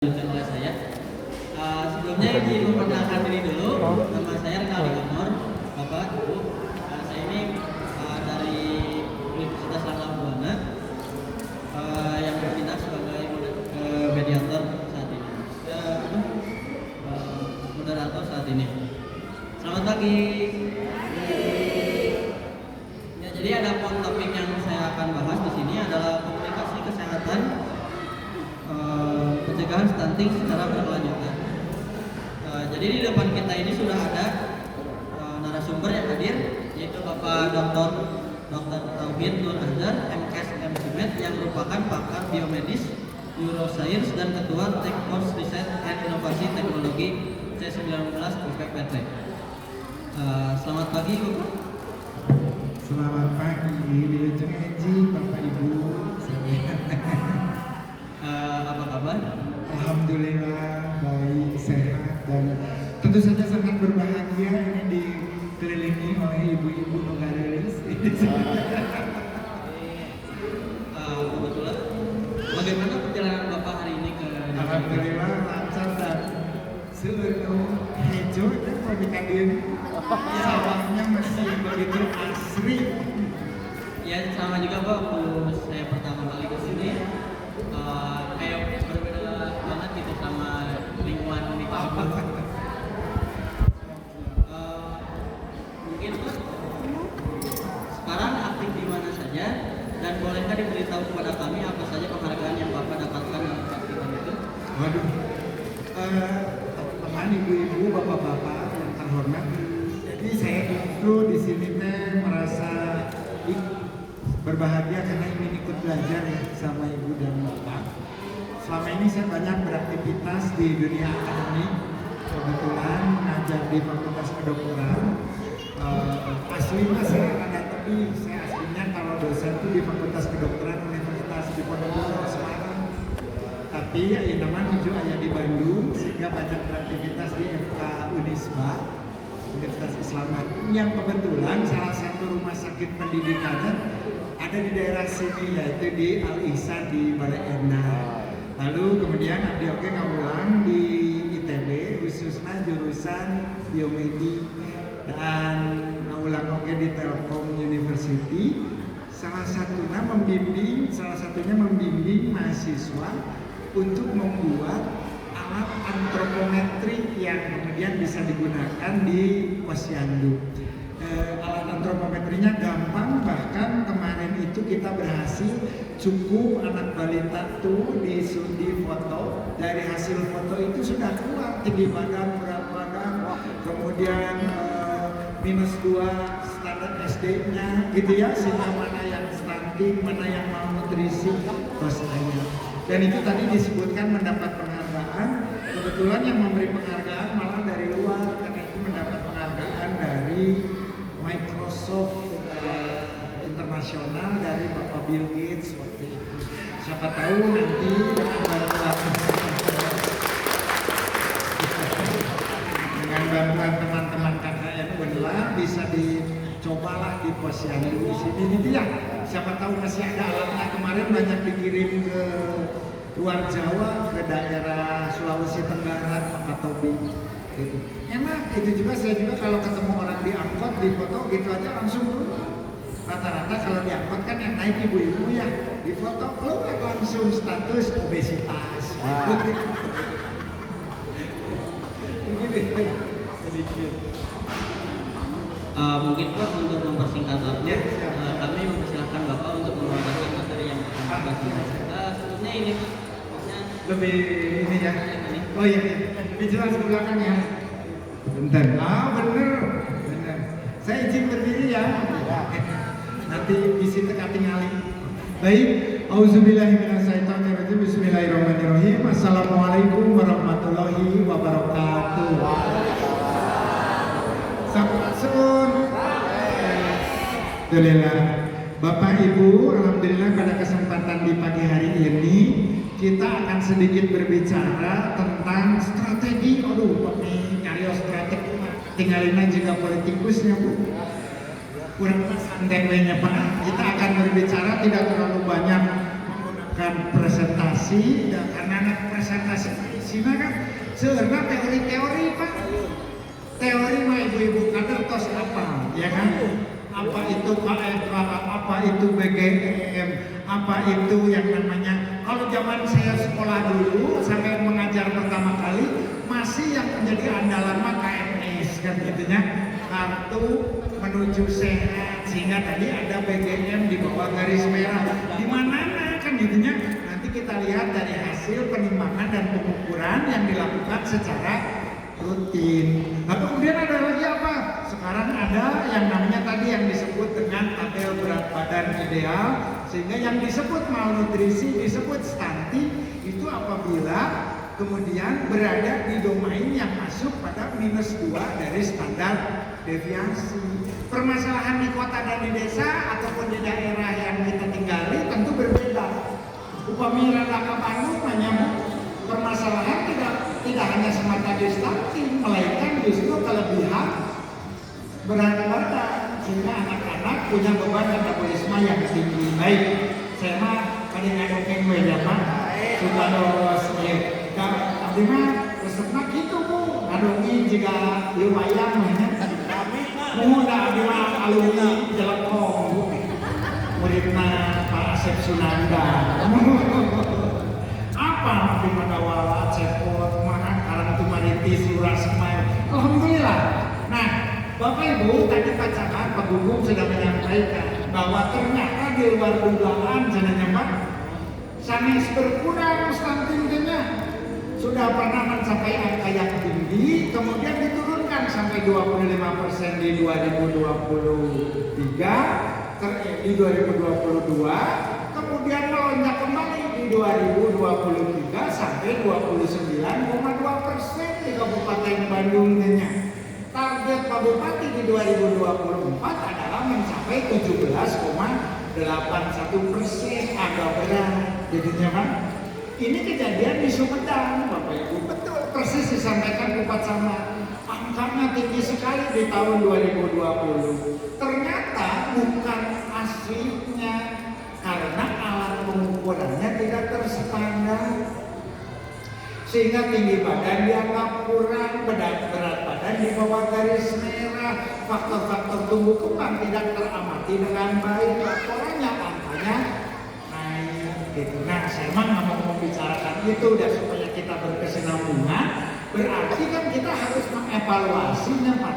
dilanjutkan oleh saya. Sebelumnya izin memperkenalkan diri dulu. Nama saya Renaldi Kamor, Bapak, Ibu. Saya ini dari Universitas Langga Buana yang bertindak sebagai mediator saat ini, moderator saat ini. Selamat pagi. Ya, jadi ada topik yang saya akan bahas di sini adalah komunikasi kesehatan, pencegahan stunting secara berkelanjutan. Jadi di depan kita ini sudah ada narasumber yang hadir, yaitu Bapak Dr. Tauhid Nur Azhar, MKes MSmed, yang merupakan pakar biomedis, neuroscience, dan ketua Task Force Research and Inovasi Teknologi C19 UPPT. Selamat pagi, Bapak. Selamat pagi, Wilujeng Eji, Bapak Ibu. Apa kabar? Alhamdulillah baik, sehat, dan tentu saja sangat berbahagia ini dikelilingi oleh ibu-ibu Nogarelis. Kebetulan, bagaimana perjalanan Bapak hari ini ke Alhamdulillah lancar dan seluruh hijau dan pemikiran diri. Sawahnya masih begitu asri. Ya, sama juga Pak, waktu saya pertama kali ke sini kayak berbeda banget gitu sama lingkungan di kampung. Mungkin Pak, sekarang aktif di mana saja, dan bolehkah diberitahu kepada kami apa saja penghargaan yang Bapak dapatkan dalam keaktifan itu? Waduh, teman ibu-ibu, bapak-bapak yang terhormat. Jadi saya justru di sini merasa berbahagia karena ingin ikut belajar ya sama ibu dan bapak. Selama ini saya banyak beraktivitas di dunia akademik. Kebetulan mengajar di Fakultas Kedokteran. Aslinya saya ada, tapi saya aslinya kalau dosen itu di Fakultas Kedokteran Universitas Diponegoro Semarang. Tapi ya nama menuju ayah di Bandung, sehingga banyak beraktivitas di FK Unisba, Universitas Islam Bandung, yang kebetulan salah satu rumah sakit pendidikannya ada di daerah sini, yaitu di Al Ihsan di Balai Endah. Lalu kemudian abdi oge ngaulang di ITB, khususnya jurusan biomedi, dan ngaulang oge di Telkom University. Salah satunya membimbing mahasiswa untuk membuat alat antropometri yang kemudian bisa digunakan di posyandu. Alat antropometrinya gampang, bahkan kemarin itu kita berhasil cukup anak balita tuh di foto. Dari hasil foto itu sudah keluar tinggi badan, berat badan, kemudian -2 standar SD-nya gitu ya, sehingga mana yang stunting, mana yang malnutrisi, bahasanya. Dan itu tadi disebutkan mendapat penghargaan. Kebetulan yang memberi penghargaan malah dari luar, karena itu mendapat penghargaan dari Microsoft internasional, dari Bapak Bill Gates waktu itu. Siapa tahu nanti dengan bantuan teman-teman KKN Unla bisa dicobalah di posyandu di sini. Ini dia. Siapa tahu masih ada alatnya. Kemarin banyak dikirim ke luar Jawa, ke daerah Sulawesi Tenggara, Pakatobi. Gitu. Enak, itu juga saya juga kalau ketemu orang di angkot, di foto gitu aja langsung keluar. Rata-rata kalau di angkot kan yang naik ibu-ibu ya, di foto keluar langsung status obesitas. Mungkin Pak, untuk mempersingkat waktu, kami mempersilahkan Bapak untuk membawakan materi yang akan dibahas. Sebelumnya ini Lebih ini ya. ini. Oh iya, dijelas ke belakang ya. Bentar. Bener. Saya izin berdiri ya. Nanti di situ katingali. Baik. Auzubillahiminasyaitonirrajim. Bismillahirrahmanirrahim. Assalamualaikum warahmatullahi wabarakatuh. Sampurasun. Alhamdulillah. Bapak Ibu, alhamdulillah pada kesempatan di pagi hari ini kita akan sedikit berbicara tentang strategi. Pemi nyarios strategi tinggalina juga politikusnya Bu. Kurang santai Pak. Kita akan berbicara tidak terlalu banyak menggunakan presentasi, dan karena presentasi isina kan sebenarnya teori-teori Pak. Teori mah ibu-ibu kader tos apa, ya kan? Apa itu KFK, apa itu BGM, apa itu yang namanya. Kalau zaman saya sekolah dulu sampai mengajar pertama kali masih yang menjadi andalan mah KMS kan gitunya, kartu menuju sehat, sehingga tadi ada BGM di bawah garis merah. Di mana kan gitunya. Nanti kita lihat dari hasil penimbangan dan pengukuran yang dilakukan secara rutin. Nah, kemudian ada lagi apa? Sekarang ada yang namanya tadi yang disebut dengan tabel berat badan ideal, sehingga yang disebut malnutrisi, disebut stunting itu apabila kemudian berada di domain yang masuk pada -2 dari standar deviasi. Permasalahan di kota dan di desa ataupun di daerah yang kita tinggali tentu berbeda. Upami Raka Bandung hanya permasalahan tidak hanya semata di stunting, melainkan justru kelebihan berat badan, sehingga anak-anak punya beban metabolisme yang tinggi. Baik, saya mah kadang ngadongeng we ya Pak, supados abdi mah resepna kitu Bu, ngadongeng jika ieu wayang nya. Muda abdi mah alumni Jelekong Bu. Muridna Pak Asep Sunanda. Apa di Madawala, Cepot, Maha Karang Tumaritis, Lurah Semai. Alhamdulillah. Nah, Bapak Ibu tadi pacaran Pak Gugum sudah menyampaikan bahwa ternyata di luar dugaan jenanya Pak sanes berkurang stuntingnya, sudah pernah mencapai angka yang tinggi, kemudian diturunkan sampai 25% di 2023, di 2022, kemudian melonjak kembali di 2023 sampai 29,2% di Kabupaten Bandung. Target Pak Bupati di 2024 adalah mencapai 17,81%, agak berat. Jadinya Pak, ini kejadian di Sumedang, Bapak Ibu, betul persis disampaikan Bupati sama. Angkanya tinggi sekali di tahun 2020. Ternyata bukan aslinya, karena alat pengukurannya tidak terstandar, sehingga tinggi badan dianggap kurang, berat badan di bawah garis merah, faktor-faktor tumbuh kembang tidak teramati dengan baik, laporannya angkanya naik gitu. Nah, saya mah nggak mau membicarakan itu dan supaya kita berkesinambungan, berarti kan kita harus mengevaluasinya Pak.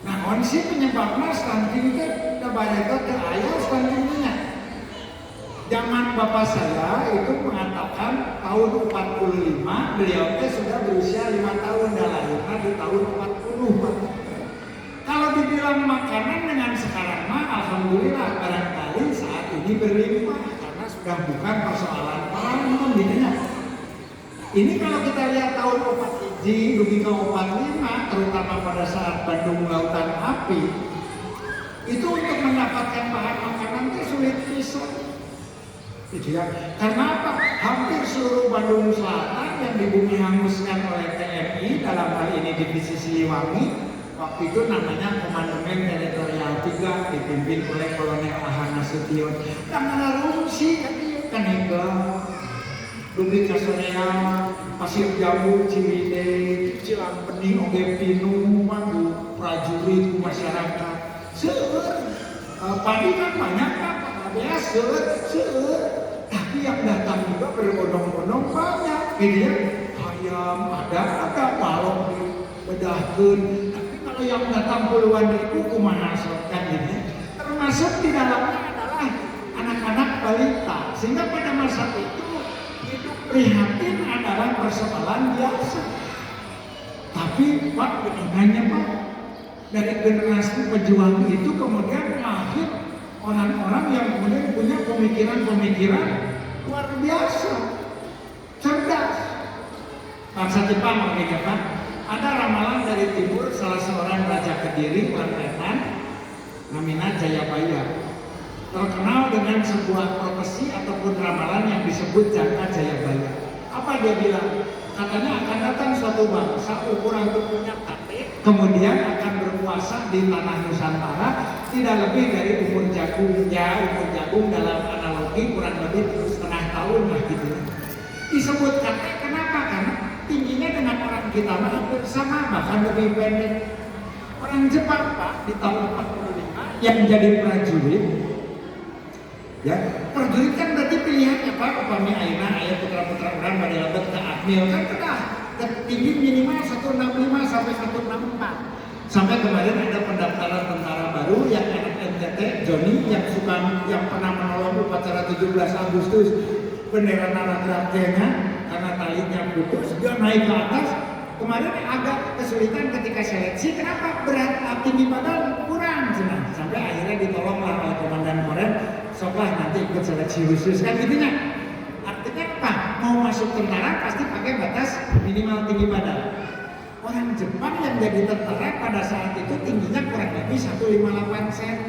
Nah, kondisi penyebabnya stunting itu banyak ke ayah stuntingnya. Zaman bapak saya itu mengatakan tahun 45, beliau sudah berusia 5 tahun dan lahirnya di tahun 40 Pak. Kalau dibilang makanan dengan sekarang mah alhamdulillah barangkali saat ini berlimpah karena sudah bukan persoalan pangan gitu. Ini kalau kita lihat tahun 41 dugi ke 45, terutama pada saat Bandung Lautan Api, itu untuk mendapatkan bahan makanan itu sulit pisan. Gitu ya. Karena apa? Hampir seluruh Bandung Selatan yang di bumi hanguskan oleh TNI, dalam hal ini Divisi Siliwangi, waktu itu namanya Komandemen Teritorial 3 dipimpin oleh Kolonel Ahana Nasution. Dan menarungsi kan itu dugi kasorean, Pasir Jambu, Ciwidey, Cilampening, Oge Pinu, Mandu, prajurit, masyarakat. Seueur, padi kan banyak kan, biasa, seueur. Tapi yang datang juga berbondong-bondong banyak, gitu ya. Ayam ada balok dibedahkeun. Tapi kalau yang datang puluhan ribu kumaha kan gitu. Termasuk di dalamnya adalah anak-anak balita. Sehingga pada masa itu hidup prihatin adalah persoalan biasa. Tapi Pak, benarnya Pak, dari generasi pejuang itu kemudian lahir orang-orang yang kemudian punya pemikiran-pemikiran luar biasa, cerdas. Bangsa Jepang makanya Pak, ada ramalan dari timur salah seorang raja Kediri, Lantenan, namanya Jayabaya, terkenal dengan sebuah profesi ataupun ramalan yang disebut jangka Jayabaya. Apa dia bilang? Katanya akan datang suatu bangsa ukuran tubuhnya KT, kemudian akan berkuasa di tanah Nusantara tidak lebih dari umur jagung. Ya, umur jagung dalam analogi kurang lebih 3,5 tahun lah gitu. Disebut KT kenapa? Karena kita mah hampir sama, bahkan lebih pendek. Orang Jepang Pak di tahun 45 yang jadi prajurit, ya prajurit kan berarti pilihannya Pak, upami ayeuna aya putra-putra orang pada labet ke Akmil kan kedah tinggi minimal 165 sampai 164. Sampai kemarin ada pendaftaran tentara baru yang anak NTT Joni yang pernah menolong upacara 17 Agustus bendera Naragrajana karena talinya putus, dia naik ke atas. Kemarin agak kesulitan ketika seleksi, kenapa berat tinggi badan kurang senang, sampai akhirnya ditolonglah oleh komandan Korem, soklah nanti ikut seleksi khusus kan gitunya. Artinya apa? Mau masuk tentara pasti pakai batas minimal tinggi badan. Orang Jepang yang jadi tentara pada saat itu tingginya kurang lebih 158 cm,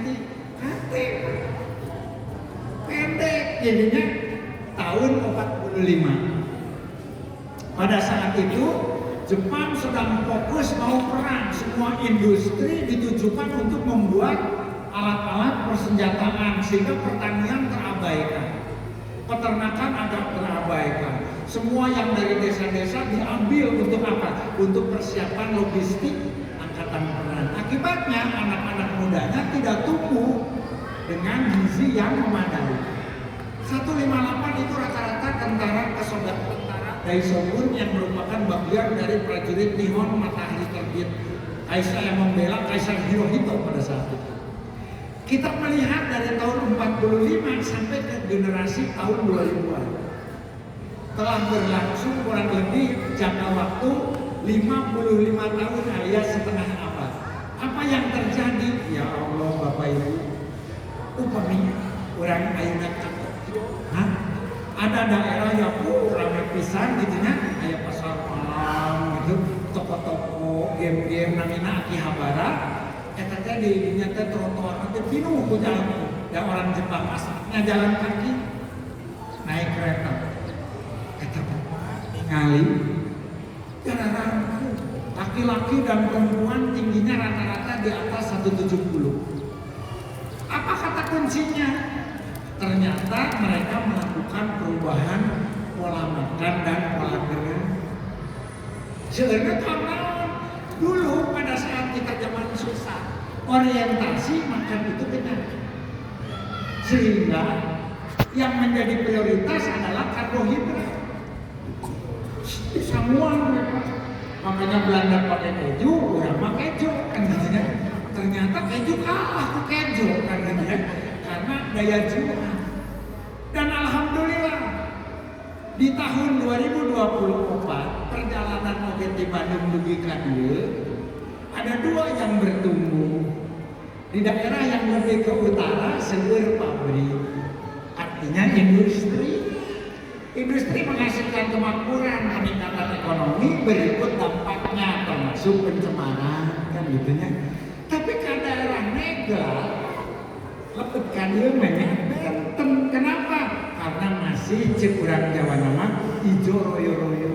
pendek, jadinya tahun 45. Pada saat itu Jepang sedang fokus mau perang, semua industri ditujukan untuk membuat alat-alat persenjataan sehingga pertanian terabaikan, peternakan agak terabaikan. Semua yang dari desa-desa diambil untuk apa? Untuk persiapan logistik angkatan perang. Akibatnya anak-anak mudanya tidak tumbuh dengan gizi yang memadai. 158 itu rata-rata tentara kesobat Daishogun yang merupakan bagian dari prajurit Nihon Matahari Terbit, kaisar yang membela Kaisar Hirohito pada saat itu. Kita melihat dari tahun 45 sampai ke generasi tahun 2000-an telah berlangsung kurang lebih jangka waktu 55 tahun alias setengah abad. Apa yang terjadi? Ya Allah Bapak Ibu, upami orang ayeuna ada daerah yang ramai pisan gitunya, kayak pasar malam gitu, toko-toko, game-game namina Akihabara, eta teh di dinya teh trotoar teh pinuh ku jalan. Dan orang Jepang aslinya jalan kaki, naik kereta. Eta ningali jalanan laki-laki dan perempuan tingginya rata-rata di atas 170. Apa kata kuncinya? Ternyata mereka melakukan perubahan pola makan dan pola gerak. Sebenarnya karena dulu pada saat kita zaman susah, orientasi makan itu benar. Sehingga yang menjadi prioritas adalah karbohidrat. Semua makanya Belanda pakai keju, orang pakai keju kan katanya. Ternyata keju kalah ke keju kan katanya. Karena daya jual. Dan alhamdulillah di tahun 2024 perjalanan mobil di Bandung dugi ka dieu ada dua yang bertumbuh. Di daerah yang lebih ke utara seueur pabrik, artinya industri menghasilkan kemakmuran, peningkatan ekonomi, berikut dampaknya termasuk pencemaran kan gitunya. Tapi ke daerah negal lepet kan ieu benten. Kenapa? Karena masih cek urang Jawa nama ijo royo-royo.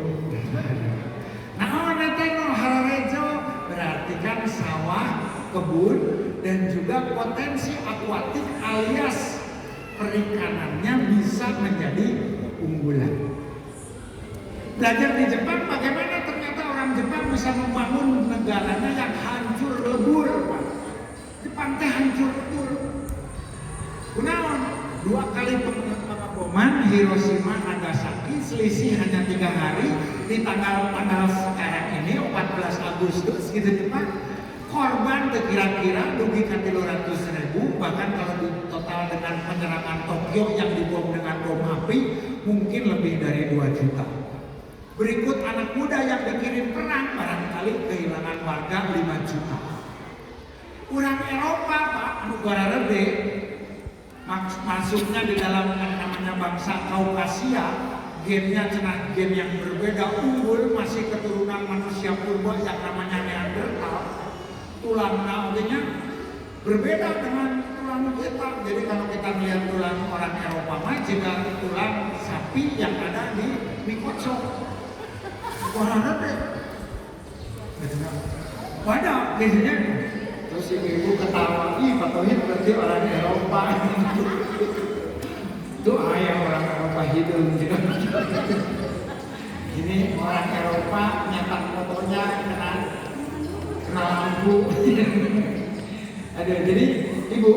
Nah, teh no hararejo berarti kan sawah, kebun dan juga potensi akuatik alias perikanannya bisa menjadi unggulan. Belajar di Jepang bagaimana ternyata orang Jepang bisa membangun negaranya yang hancur lebur, Pak. Jepang teh hancur lebur. Kunaon? 2 kali pengeboman Hiroshima Nagasaki selisih hanya 3 hari di tanggal sekarang ini 14 Agustus gitu Jepang. Korban kira-kira dugi ka 300.000, bahkan kalau di total dengan penyerangan Tokyo yang dibom dengan bom api mungkin lebih dari 2 juta. Berikut anak muda yang dikirim perang barangkali kehilangan warga 5 juta. Urang Eropa Pak, negara rede masuknya di dalam yang namanya bangsa Kaukasia, gennya cenah gen yang berbeda unggul, masih keturunan manusia purba yang namanya Neanderthal. Tulang naungnya berbeda dengan tulang kita. Jadi kalau kita melihat tulang orang Eropa mah jika tulang sapi yang ada di Mikotso. Warna deh. Wadah biasanya. Terus ibu ketawa, ih Pak Tauhid berarti orang Eropa. Itu ayah orang Eropa hidung. Ini orang Eropa nyetak foto kena lampu. Aduh, jadi Ibu,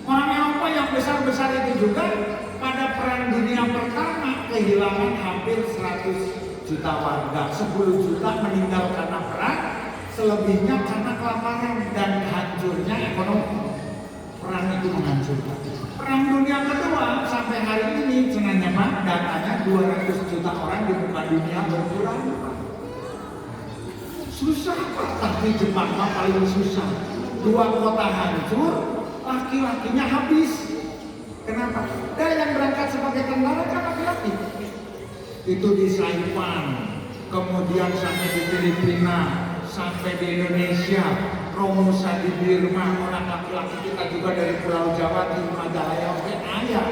orang Eropa yang besar-besar itu juga pada Perang Dunia Pertama kehilangan hampir 100 juta warga, 10 juta meninggal karena perang, selebihnya karena kelaparan dan hancurnya ekonomi. Perang itu menghancurkan. Perang Dunia Kedua sampai hari ini cenanya Pak, datanya 200 juta orang di muka dunia berkurang. Susah Pak, tapi Jepang Pak paling susah. 2 kota hancur, laki-lakinya habis. Kenapa? Dan yang berangkat sebagai tentara kan laki-laki. Itu di Saipan, kemudian sampai di Filipina, sampai di Indonesia, Romusa di Birma, orang laki-laki kita juga dari Pulau Jawa di Majalaya, oke ayah.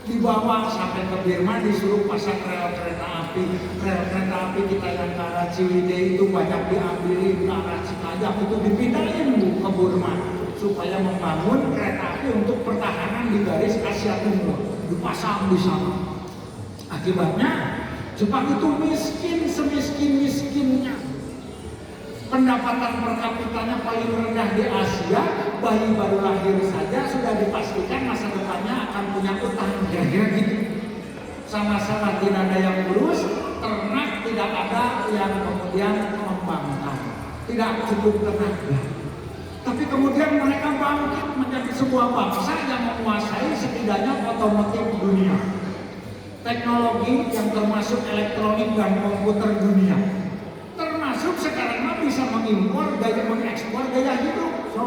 Dibawa sampai ke Birma, disuruh pasang rel kereta api. Rel kereta api kita yang ke arah Ciwidey itu banyak diambilin, ke arah Cikajang itu dipindahin ke Burma supaya membangun kereta api untuk pertahanan di garis Asia Timur, dipasang di sana. Akibatnya Jepang itu miskin semiskin-miskinnya. Pendapatan per kapitanya paling rendah di Asia, bayi baru lahir saja sudah dipastikan masa depannya akan punya utang, kira-kira gitu. Sama-sama tidak ada yang lurus, ternak tidak ada yang kemudian membangkang, tidak cukup tenaga. Tapi kemudian mereka bangkit menjadi sebuah bangsa yang menguasai setidaknya otomotif dunia, teknologi yang termasuk elektronik dan komputer dunia. Termasuk sekarang mah bisa mengimpor gaya, mengekspor gaya hidup. So,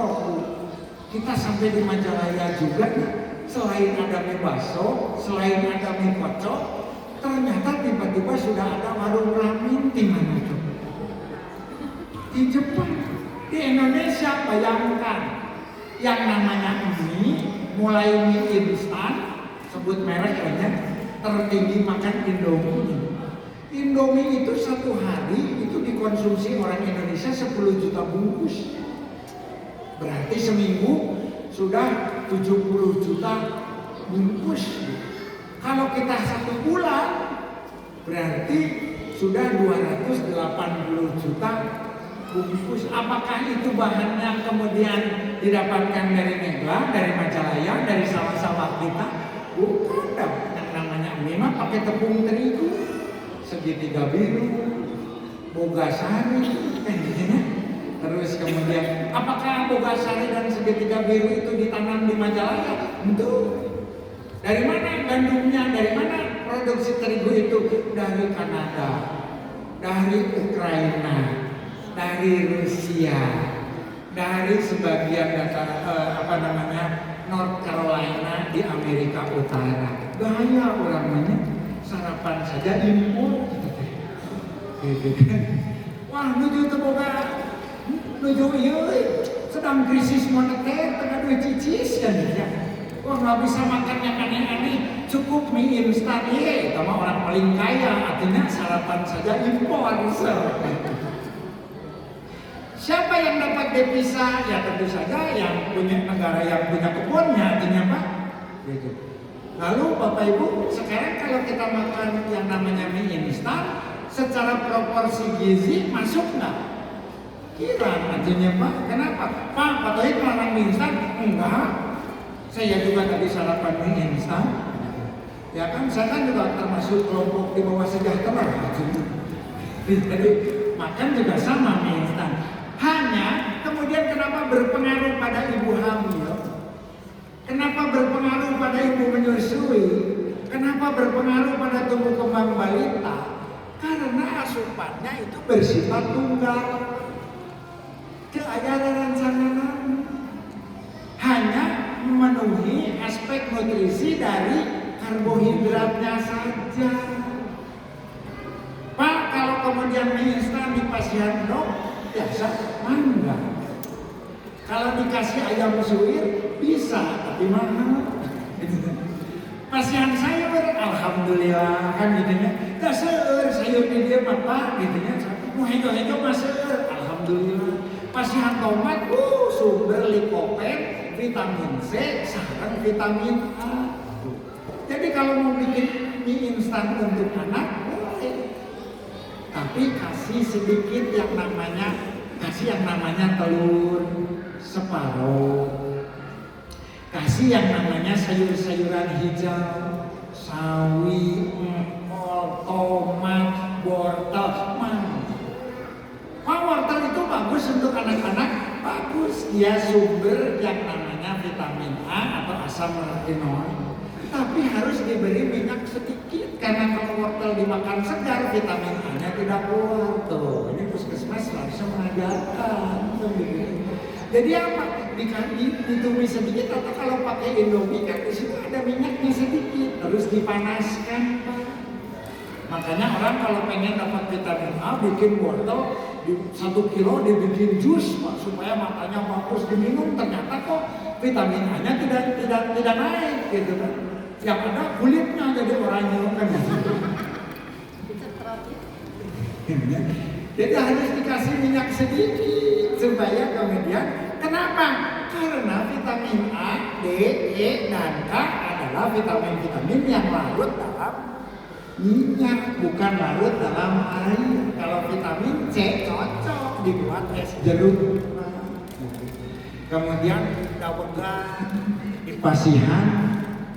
kita sampai di Majalaya juga nih, selain ada mie bakso, selain ada mie kocok, ternyata tiba-tiba sudah ada warung ramen di mana tuh? Di Jepang, di Indonesia. Bayangkan yang namanya mie, mulai mie instan, sebut merek aja, tertinggi makan Indomie. Indomie itu satu hari itu dikonsumsi orang Indonesia 10 juta bungkus. Berarti seminggu sudah 70 juta bungkus. Kalau kita 1 bulan berarti sudah 280 juta bungkus. Apakah itu bahannya kemudian didapatkan dari Negla, dari Majalaya, dari sawah-sawah kita? Bukan, yang namanya mie mah pakai tepung terigu. Segitiga biru, bogasari, terus kemudian apakah bogasari dan segitiga biru itu ditanam di Majalaya? Betul. Dari mana gandumnya? Dari mana produksi terigu itu? Dari Kanada, dari Ukraina, dari Rusia, dari sebagian North Carolina di Amerika Utara. Gaya orangnya. Sarapan saja impor gitu kan. Wah, nuju teboga nuju ieu sedang krisis moneter tengah duit cicis kan ya. Wah, nggak bisa makan yang aneh-aneh, cukup mie instan ye, sama orang paling kaya, artinya sarapan saja impor. Siapa yang dapat devisa? Ya tentu saja yang punya negara yang punya kebunnya, artinya apa? Gitu. Lalu Bapak Ibu, sekarang kalau kita makan yang namanya mie instan, secara proporsi gizi masuk nggak? Kira artinya Pak, kenapa? Pak, katanya makan mie instan? Enggak. Saya juga tadi sarapan mie instan. Ya kan, saya kan juga termasuk kelompok di bawah sejahtera. Jadi makan juga sama mie instan. Hanya kemudian kenapa berpengaruh pada ibu hamil? Kenapa berpengaruh pada ibu menyusui? Kenapa berpengaruh pada tumbuh kembang balita? Karena asupannya itu bersifat tunggal. Keajaran rencana hanya memenuhi aspek nutrisi dari karbohidratnya saja. Pak, kalau kemudian mie instan di pasien dok, biasa mangga. Kalau dikasih ayam suwir bisa, tapi mahal. Pasien sayur, alhamdulillah kan gitunya. Gak seueur sayur di dia apa gitunya. Mau hijau-hijau mah seueur, alhamdulillah. Pasien tomat, sumber likopen, vitamin C, sarang vitamin A. Jadi kalau mau bikin mie instan untuk anak, boleh. Tapi tapi kasih sedikit yang namanya telur separuh, kasih yang namanya sayur-sayuran hijau, sawi, empol, tomat, wortel, wortel itu bagus untuk anak-anak, bagus, dia sumber yang namanya vitamin A atau asam retinoid. Tapi harus diberi minyak sedikit, karena kalau wortel dimakan segar, vitamin A-nya tidak keluar. Tuh, ini puskesmas langsung mengajarkan. Jadi apa? Ditumis sedikit, atau kalau pakai Indomie kan di situ ada minyaknya sedikit, terus dipanaskan. Makanya orang kalau pengen dapat vitamin A, bikin wortel 1 kilo dibikin jus, Pak, supaya matanya bagus, diminum, ternyata kok vitamin A-nya tidak naik gitu kan. Yang ada kulitnya jadi oranye kan. Jadi harus dikasih minyak sedikit supaya kemudian, kenapa? Karena vitamin A, D, E, dan K adalah vitamin-vitamin yang larut dalam minyak, bukan larut dalam air. Kalau vitamin C cocok dibuat es jeruk. Kemudian dawegan, dipasihan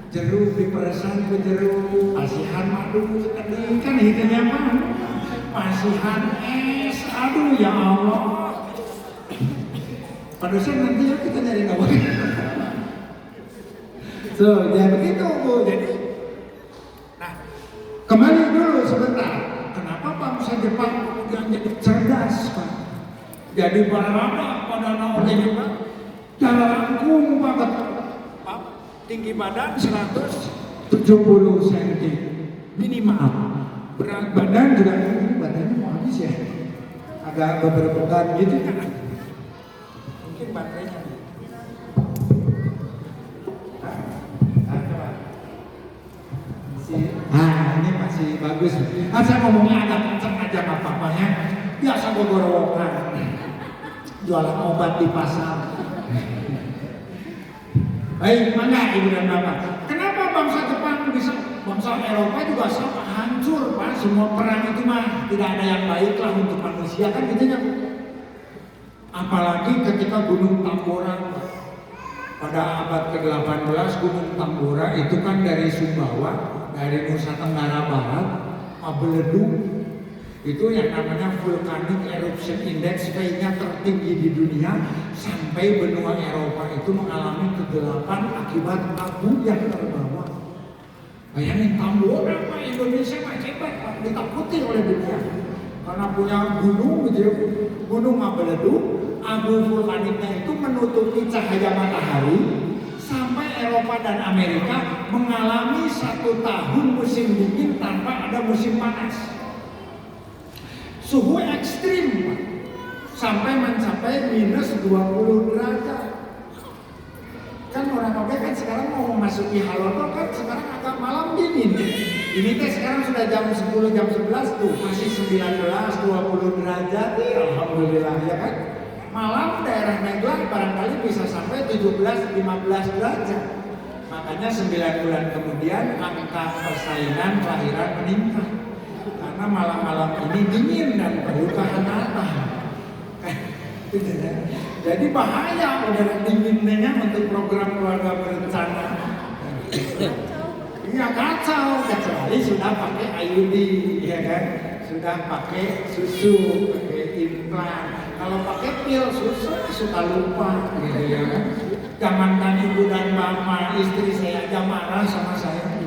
jeruk, diperesan ke jeruk, pasihan madu, tadi kan hitungnya apa? Pasihan es, aduh ya Allah. Pada saat nanti ya kita nyari dawegan. So, ya begitu Bu. Jadi, nah, kembali dulu sebentar. Kenapa bangsa Jepang kemudian jadi cerdas, Pak? Jadi berada pada naunnya Pak, jalangkung banget. Pak, tinggi badan 170 cm minimal. Berat badan juga ini badannya mau habis ya. Agak beberbekan gitu kan. Mungkin baterainya. Ini masih bagus. Saya ngomongnya agak kenceng aja nggak apa-apanya. Biasa gogorowokan, jualan obat di pasar. Baik, mana Ibu dan Bapak? Kenapa bangsa Jepang bisa, bangsa Eropa juga sama hancur, Pak? Semua perang itu mah tidak ada yang baik lah untuk manusia kan gitu ya. Apalagi ketika Gunung Tambora pada abad ke-18, Gunung Tambora itu kan dari Sumbawa, dari Nusa Tenggara Barat, meleduk. Itu yang namanya Volcanic Eruption Index, V-nya tertinggi di dunia, sampai benua Eropa itu mengalami kegelapan akibat abu yang terbawa. Bayangin Tambora, Pak, Indonesia mah hebat, Pak, ditakuti oleh dunia karena punya gunung gitu ya, gunung meleduk, abu vulkaniknya itu menutupi cahaya matahari. Sampai Eropa dan Amerika mengalami 1 tahun musim dingin tanpa ada musim panas. Suhu ekstrim, Pak, sampai mencapai minus 20 derajat. Kan orang oke kan sekarang mau memasuki halodo kan sekarang agak malam dingin. Ini teh sekarang sudah jam 10, jam 11 tuh masih 19, 20 derajat. Alhamdulillah ya kan. Malam daerah Magelang barangkali bisa sampai 17, 15 derajat. Makanya 9 bulan kemudian angka persaingan kelahiran meningkat. Karena malam-malam ini dingin dan perlu kehangatan. Jadi bahaya udara dinginnya untuk program keluarga berencana. Iya kacau, kecuali sudah pakai IUD, ya kan? Sudah pakai susu, pakai implan. Kalau pakai pil susu suka lupa, gitu ya kan? Jangankan ibu dan bapak, istri saya aja marah sama saya.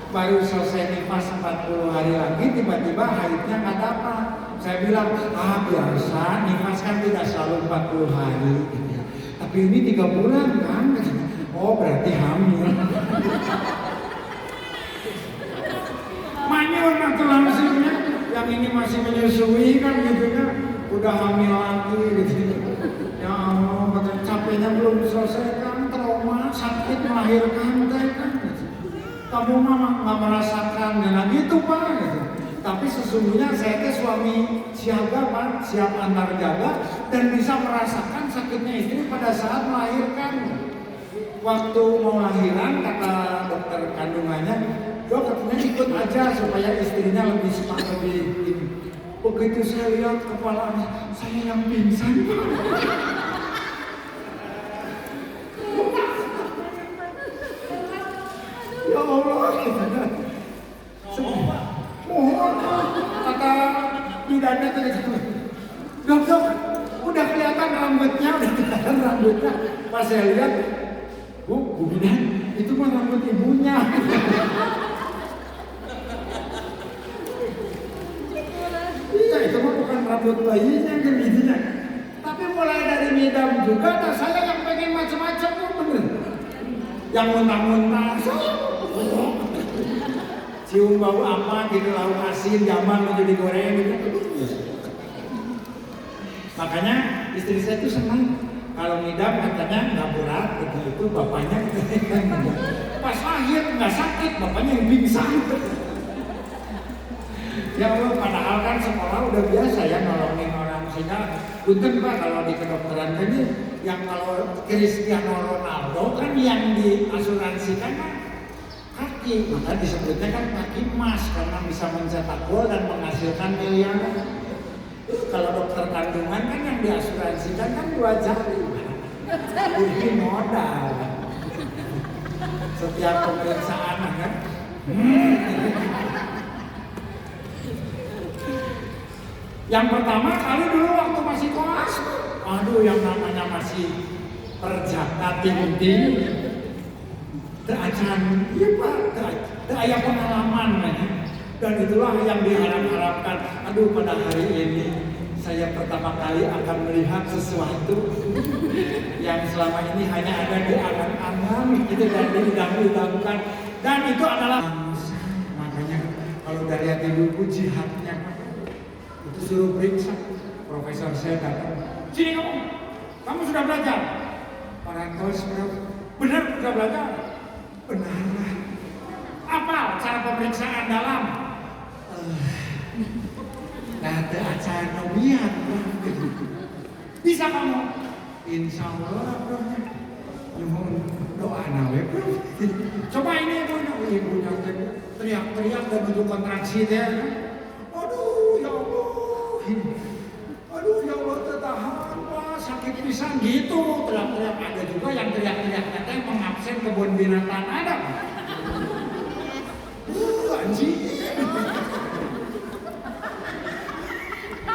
Baru selesai nifas 40 hari lagi, tiba-tiba haidnya nggak dapat. Saya bilang, biasa, nifas kan tidak selalu 40 hari. Tapi ini 3 bulan kan? Oh berarti hamil. Manyun atau langsungnya, yang ini masih menyusui kan gitu kan? Udah hamil lagi gitu. Ya Allah, capeknya belum selesai kan, trauma, sakit melahirkan kan. Kamu mah nggak merasakan dan gitu Pak gitu. Tapi sesungguhnya saya ke suami siaga Pak, siap antar jaga dan bisa merasakan sakitnya istri pada saat melahirkan. Waktu mau lahiran kata dokter kandungannya, dok katanya ikut aja supaya istrinya lebih semangat lebih. begitu saya lihat kepalanya, saya yang pingsan. Ya Allah, mohon kata bidannya tadi, dok, udah kelihatan rambutnya, Pas saya lihat, Bu Bidan, itu mah rambut ibunya. Iya, itu mah bukan rambut bayinya kan gitunya. Tapi mulai dari ngidam juga, nah saya yang pengen macam-macam tuh bener. Yang muntah-muntah, cium bau apa gitu, lauk asin, jamang mau digoreng gitu. Makanya istri saya tuh senang kalau ngidam, katanya nggak berat gitu, itu bapaknya pas lahir nggak sakit, bapaknya yang pingsan. Ya Allah, padahal kan sekolah udah biasa ya nolongin orang, sehingga punten Pak kalau di kedokteran tadi yang kalau Cristiano Ronaldo kan yang diasuransikan kan kaki, maka disebutnya kan kaki emas karena bisa mencetak gol dan menghasilkan miliaran. Kalau dokter kandungan kan yang diasuransikan kan 2 jari. Ini modal. Setiap pemeriksaan kan. Yang pertama kali dulu waktu masih koas, aduh yang namanya masih perjaka tinggi, acan, iya Pak, ada pengalaman kan. Dan itulah yang diharap-harapkan. Aduh, pada hari ini saya pertama kali akan melihat sesuatu yang selama ini hanya ada di angan-angan itu dan diidam-idamkan. Dan itu adalah makanya kalau dari hati buku jihadnya itu suruh periksa. Profesor saya datang, sini kamu sudah belajar? Parantos benar sudah belajar? Benar lah. Apa cara pemeriksaan dalam? Ada acara nobian, bisa kamu? Insya Allah, bro. Nyuhun doa nawe, bro. Coba ini ibu teriak-teriak dan bentuk kontraksi deh. Aduh, ya Allah, tertahan, Pak, sakit pisan gitu. Teriak-teriak, ada juga yang teriak-teriak katanya mengabsen kebun binatang ada.